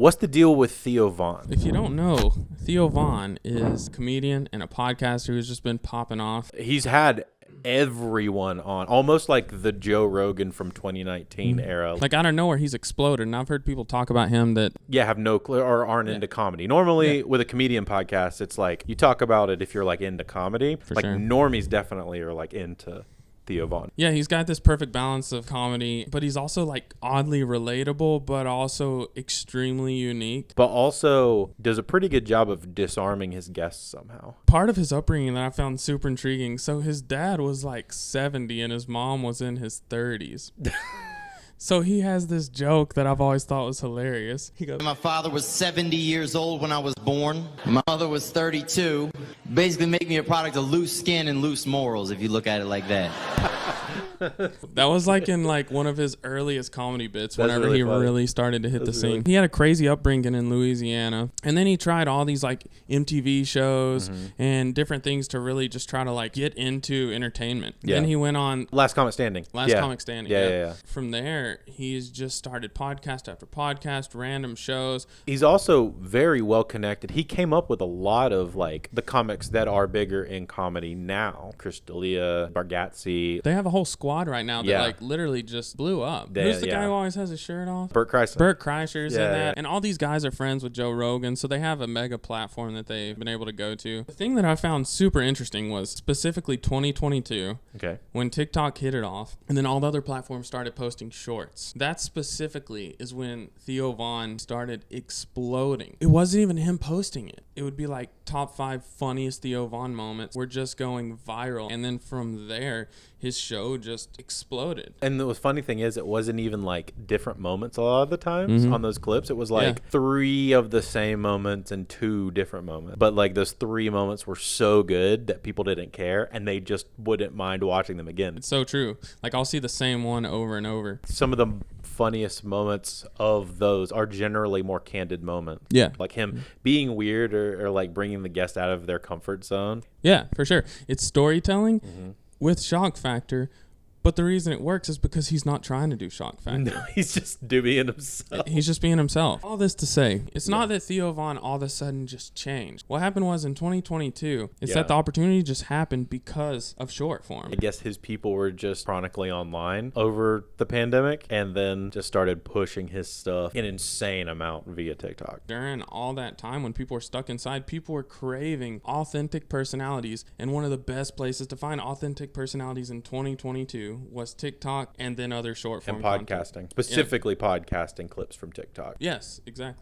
What's the deal with Theo Von? If you don't know, Theo Von is a comedian and a podcaster who's just been popping off. He's had everyone on, almost like the Joe Rogan from 2019 era. Like, out of nowhere, he's exploded. And I've heard people talk about him that have no clue or aren't into comedy. Normally, with a comedian podcast, it's like you talk about it if you're like into comedy. For like sure. normies definitely are like into Theo Von. Yeah, he's got this perfect balance of comedy, but he's also like oddly relatable, but also extremely unique. But also does a pretty good job of disarming his guests somehow. Part of his upbringing that I found super intriguing. So his dad was like 70 and his mom was in his 30s. So he has this joke that I've always thought was hilarious. He goes, my father was 70 years old when I was born. My mother was 32. Basically make me a product of loose skin and loose morals, if you look at it like that. that was like in like one of his earliest comedy bits. That's whenever really he funny. really started to hit the scene. He had a crazy upbringing in Louisiana, and then he tried all these like MTV shows and different things to really just try to like get into entertainment. Yeah. Then he went on Last Comic Standing. Comic Standing. Yeah. From there, he's just started podcast after podcast, random shows. He's also very well connected. He came up with a lot of like the comics that are bigger in comedy now. Chris D'Elia, Bargatze. They have a whole squad right now that like literally just blew up. Who's the guy who always has his shirt off? Bert Kreischer. Bert Kreischer's in that. And all these guys are friends with Joe Rogan, so they have a mega platform that they've been able to go to. The thing that I found super interesting was specifically 2022, when TikTok hit it off, and then all the other platforms started posting shorts. That specifically is when Theo Von started exploding. It wasn't even him posting it. It would be like top 5 funniest Theo Von moments were just going viral. And then from there, his show just exploded. And the funny thing is, it wasn't even like different moments a lot of the times on those clips. It was like 3 of the same moments and 2 different moments. But like those 3 moments were so good that people didn't care and they just wouldn't mind watching them again. It's so true. Like I'll see the same one over and over. Some of the funniest moments of those are generally more candid moments. Yeah. Like him being weird or like bringing the guest out of their comfort zone. Yeah, for sure. It's storytelling with shock factor, but the reason it works is because he's not trying to do shock factor. No, he's just being himself. He's just being himself. All this to say, it's not that Theo Von all of a sudden just changed. What happened was in 2022, it's that the opportunity just happened because of short form. I guess his people were just chronically online over the pandemic and then just started pushing his stuff an insane amount via TikTok. During all that time when people were stuck inside, people were craving authentic personalities. And one of the best places to find authentic personalities in 2022 was TikTok and then other short form And podcasting. content. Specifically podcasting clips from TikTok. Yes, exactly.